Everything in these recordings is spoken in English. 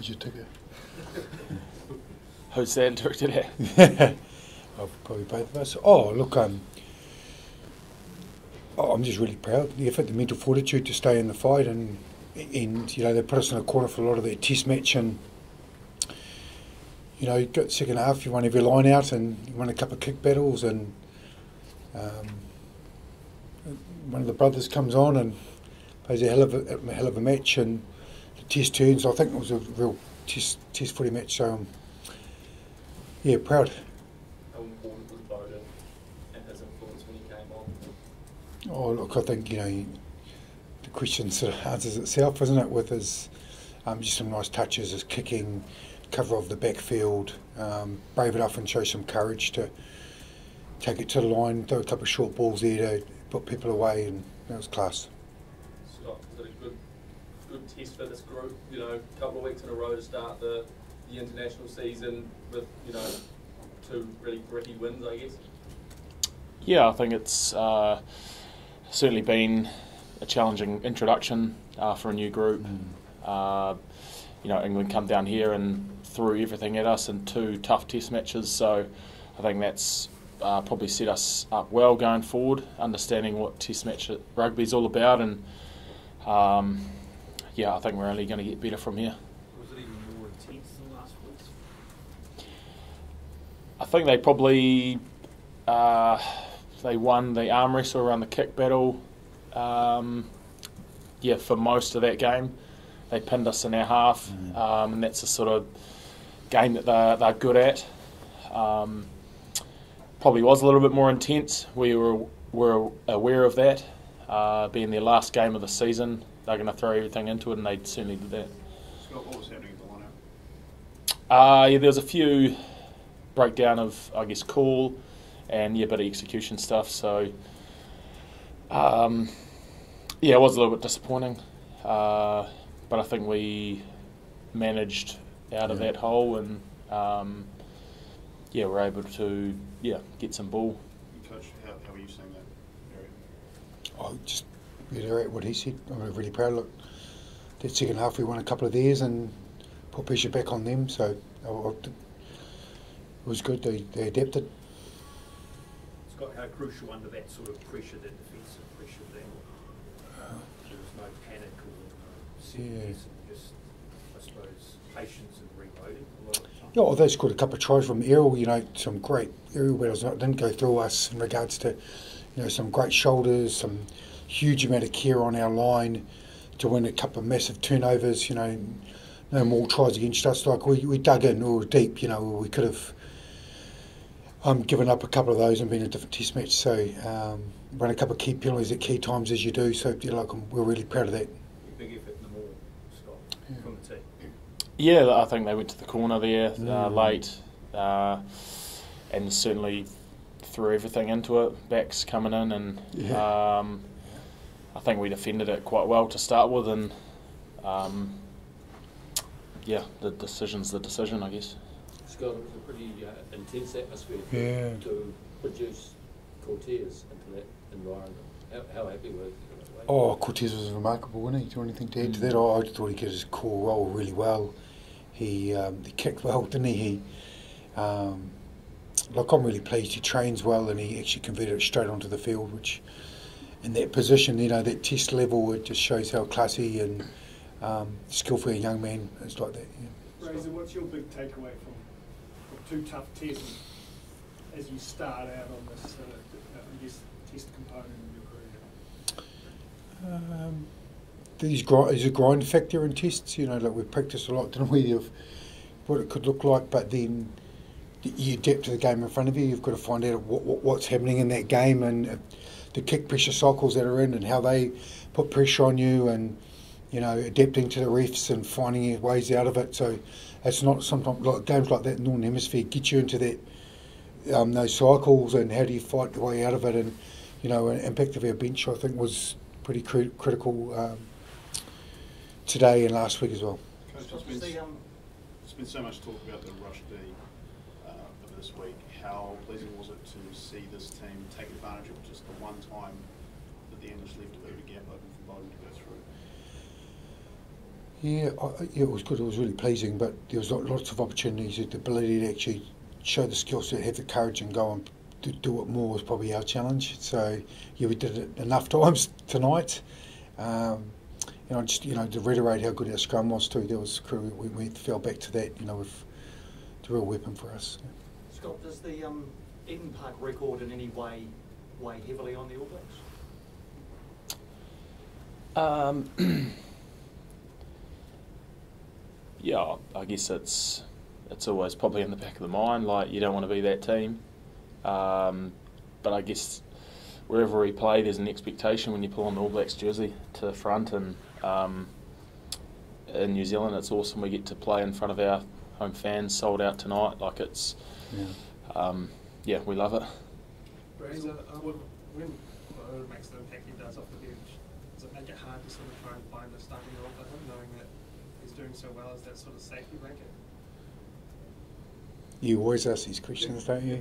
Here's your ticket. Who's that directed at? Oh, probably both of us. Oh, look, I'm just really proud. The effort, the mental fortitude to stay in the fight, and you know, they put us in a corner for a lot of that test match, and you know, you got the second half, you won every line out, and you won a couple of kick battles, and one of the brothers comes on and plays a hell of a match, and the test turns. I think it was a real test footy match. So yeah, proud. How important was Bowden and his influence when he came on? Oh, look, I think, you know, the question sort of answers itself, isn't it, with his just some nice touches, his kicking, cover of the backfield, brave enough and show some courage to take it to the line, throw a couple of short balls there to put people away, and that was class. Scott, was it a good test for this group? You know, a couple of weeks in a row to start the international season with, you know, 2 really gritty wins, I guess. Yeah, I think it's certainly been a challenging introduction for a new group. You know, England come down here and threw everything at us in 2 tough test matches, so I think that's probably set us up well going forward, understanding what test match rugby is all about, and yeah, I think we're only going to get better from here. Was it even more intense than last week's? I think they probably they won the arm wrestle around the kick battle. Yeah, for most of that game, they pinned us in our half, and that's the sort of game that they're good at. Probably was a little bit more intense. We were aware of that, being their last game of the season. They're going to throw everything into it, and they certainly did that. Scott, what was happening at the line-out? Yeah, there was a few breakdown of, I guess, call and yeah, a bit of execution stuff. So yeah, it was a little bit disappointing, but I think we managed out of that hole, and yeah, we're able to get some ball. Coach, how are you seeing that area? I just reiterate what he said. I'm really proud. Look, that second half we won a couple of theirs and put pressure back on them, so it was good. They adapted. Scott, how crucial under that sort of pressure, that defensive pressure, there was no panic or seriousness, just, I suppose, patience and reloading a lot of the time? Yeah, well, they scored a couple of tries from aerial, you know, some great aerial battles. It didn't go through us in regards to, you know, some great shoulders, some huge amount of care on our line to win a couple of massive turnovers, you know, no more tries against us. Like we dug in, we were deep, you know, we could have given up a couple of those and been a different test match. So run a couple of key penalties at key times as you do. So we're really proud of that. Big effort in the maul, Scott, from the team. Yeah, I think they went to the corner there late, and certainly threw everything into it. Backs coming in, and I think we defended it quite well to start with, and yeah, the decision's the decision, I guess. Scott, it was a pretty intense atmosphere to produce Cortez into that environment. How happy were you? Oh, Cortez was remarkable, wasn't he? Do you want anything to add to that? Oh, I thought he did his core role really well. He kicked well, didn't he? Look, I'm really pleased. He trains well, and he actually converted it straight onto the field, which in that position, you know, that test level, it just shows how classy and skillful a young man is like that. Yeah. Razor, what's your big takeaway from 2 tough tests as you start out on this, I guess, test component of your career? There's a grind factor in tests, you know, like we practiced a lot, didn't we, of what it could look like, but then you adapt to the game in front of you. You've got to find out what's happening in that game, and the kick pressure cycles that are in and how they put pressure on you, and, you know, adapting to the refs and finding ways out of it. So it's not sometimes like games like that in the Northern Hemisphere get you into that those cycles, and how do you fight the way out of it. And, you know, an impact of our bench, I think, was pretty critical today and last week as well. Coach, there's been so much talk about the rush D of this week. How pleasing was it to see this team take advantage of just the one time that the English left a bit of a gap open for Bowden to go through? Yeah, yeah, it was good. It was really pleasing, but there was lots of opportunities. The ability to actually show the skill set, have the courage, and go and do it more was probably our challenge. So yeah, we did it enough times tonight. And I just to reiterate how good our scrum was too. There was we fell back to that. With it's a real weapon for us. Scott, does the Eden Park record in any way weigh heavily on the All Blacks? Yeah, I guess it's always probably in the back of the mind, like you don't want to be that team. But I guess wherever we play, there's an expectation when you pull on the All Blacks jersey to the front, and in New Zealand it's awesome. We get to play in front of our home fans, sold out tonight. Like it's, we love it. Razor, when Owen makes the impact he does off the bench, does it make it hard to sort of try and find a starting role for him, knowing that he's doing so well as that sort of safety blanket? You always ask these questions, don't you?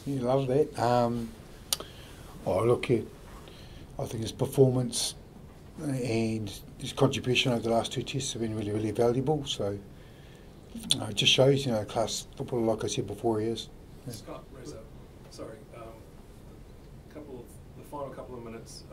You love that. I think his performance and his contribution over the last 2 tests have been really, really valuable. So it just shows, class footballer, like I said before, he is. Yeah. Scott, Reza, sorry. The final couple of minutes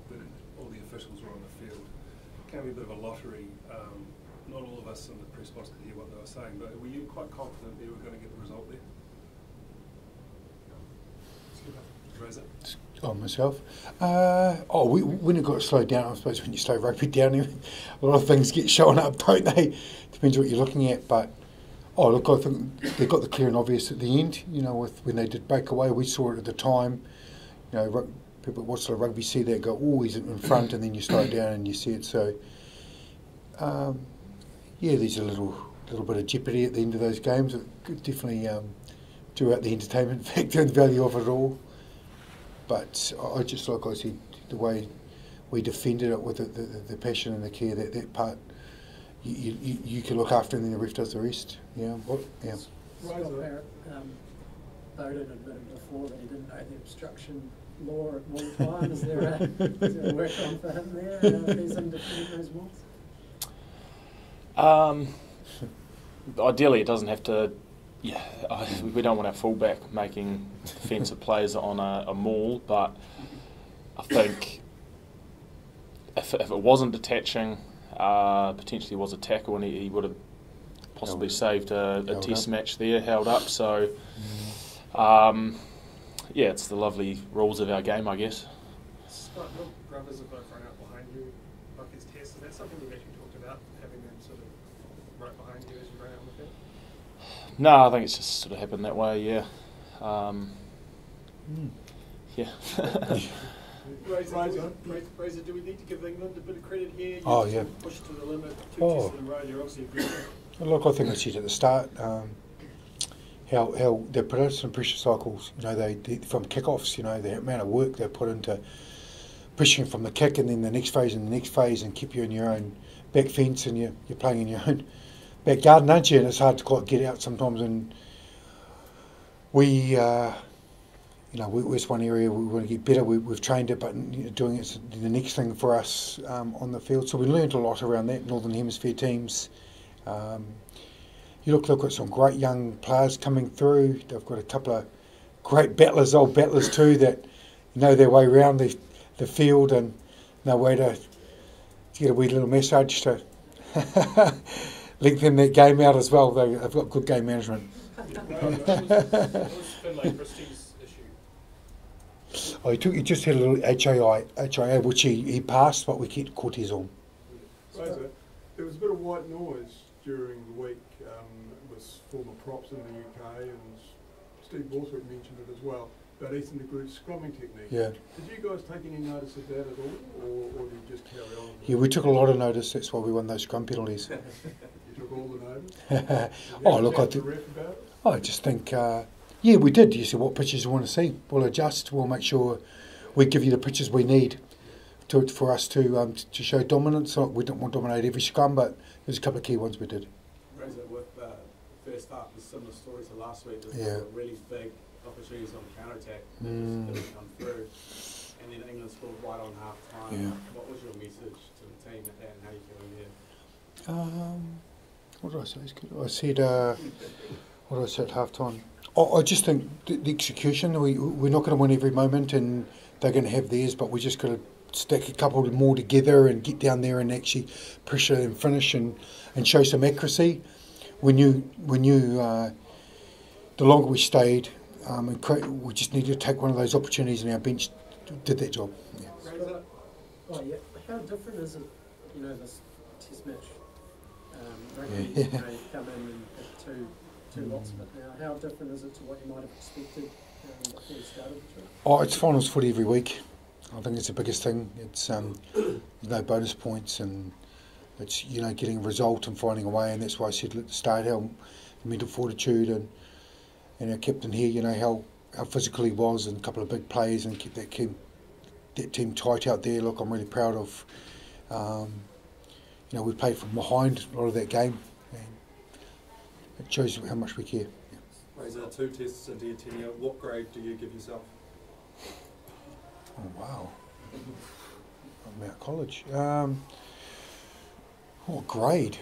when all the officials were on the field, it can be a bit of a lottery. Not all of us in the press box could hear what they were saying, but were you quite confident you were going to get the result there? Reza? Myself. When it got slowed down, I suppose when you slow rugby down, a lot of things get shown up, don't they? Depends what you're looking at, but I think they got the clear and obvious at the end. When they did break away, we saw it at the time. People that watch the rugby see that go, he's in front, and then you slow down and you see it. So, there's a little bit of jeopardy at the end of those games. It could definitely drew out the entertainment factor and value of it all. But I just, like I said, the way we defended it with the passion and the care, that part, you can look after, and then the ref does the rest. Yeah. Scott Barrett Bowden admitted before that he didn't know the obstruction law at more time. Is there a work on for him there if he's in defending those malls? Ideally, it doesn't have to. Yeah, we don't want our fullback making defensive plays on a maul, but I think if it wasn't detaching, potentially was a tackle, and he would have possibly saved a test match there, held up. So, it's the lovely rules of our game, I guess. Scott, your brothers have both run out behind you, like his test. Is that something you've actually talked about, having them sort of right behind you as you run out on the field? No, I think it's just sort of happened that way, yeah. Razor, do we need to give England a bit of credit here? Pushed to the limit, 2 tests in a row, you're obviously a good one. Look, I think I said at the start how they put out some pressure cycles. They from kick-offs. The amount of work they put into pushing from the kick, and then the next phase and the next phase, and keep you in your own back fence, and you're playing in your own back garden, aren't you? And it's hard to quite get out sometimes. And it's one area we want to get better. We've trained it, but doing it's the next thing for us on the field. So we learned a lot around that. Northern Hemisphere teams. They've got some great young players coming through. They've got a couple of great old battlers too, that know their way around the field and know way to get a wee little message to lengthen that game out as well. They've got good game management. It was Finlay Christie's issue. He just had a little HIA, which he passed, but we kept Cortez on. Razor, there was a bit of white noise during the week with former props in the UK, and Steve Borthwick mentioned it as well, about Ethan de Groot's scrumming technique. Yeah. Did you guys take any notice of that at all, or did you just carry on? Yeah, we took a lot of notice. That's why we won those scrum penalties. You took all the notice? I just think, we did. You see what pictures you want to see. We'll adjust. We'll make sure we give you the pictures we need for us to show dominance. We don't want to dominate every scrum, but there's a couple of key ones we did. Razor, with first half, a similar story to last week. There's really big opportunities on the counter-attack that didn't come through, and then England scored right on half time. What was your message to the team at that, and how are you feeling there? What did I say? I said, what did I say at half time? I just think the execution, we're not going to win every moment and they're going to have theirs, but we just got to stack a couple more together and get down there and actually pressure and finish and show some accuracy. We knew the longer we stayed, we just needed to take one of those opportunities, and our bench did that job. Yeah. Oh yeah, how different is it, this test match? Rugby, you come in and have two lots of it now. How different is it to what you might have expected before you started the trip? Oh, it's finals footy every week. I think it's the biggest thing. It's no bonus points, and it's getting a result and finding a way. And that's why I said at the start how mental fortitude and our captain here, how physical he was, and a couple of big plays, and kept that team tight out there. Look, I'm really proud of. We played from behind a lot of that game, and it shows how much we care. Yeah. Razor, 2 tests into your tenure. What grade do you give yourself? Oh wow! I'm out of college. What grade?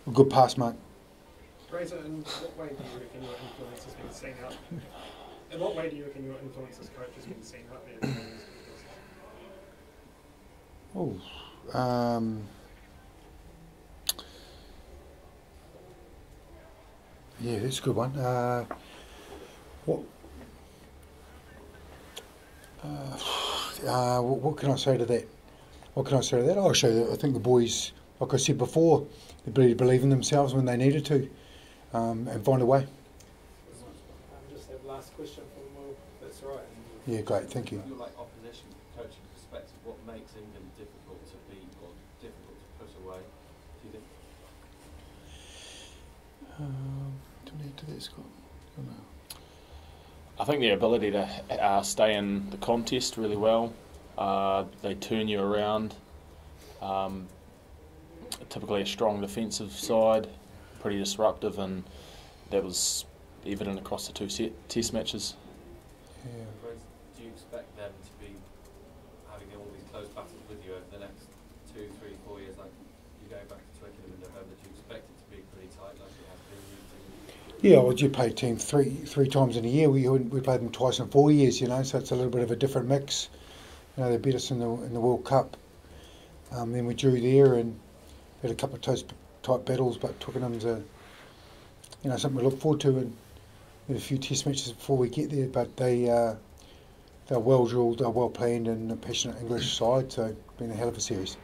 A good pass mark. Razor, in what way do you reckon your influence has been seen out? In what way do you reckon your influence as coach has been seen out there? Yeah, that's a good one. What can I say to that? I'll show that. I think the boys, like I said before, the ability to believe in themselves when they needed to, and find a way. Just that last question from Will. That's right. Yeah, great. Thank you. From your opposition coaching perspective, what makes England difficult to beat or difficult to put away? Do you think? Do we need to that, Scott? I don't know. I think their ability to stay in the contest really well. They turn you around. Typically a strong defensive side, pretty disruptive, and that was evident across the 2 test matches. Yeah. Do you expect them to be having all these close battles with you over the next 2, 3, 4 years? Like you go back to Twickenham in November, do you expect it to be pretty tight like you have been? Yeah, well, you play a team three times in a year. We played them twice in 4 years, so it's a little bit of a different mix. They beat us in the World Cup. Then we drew there and had a couple of tight battles, but Twickenham's something to look forward to, and we had a few test matches before we get there. But they're well drilled, they're well planned, and a passionate English side. So it's been a hell of a series.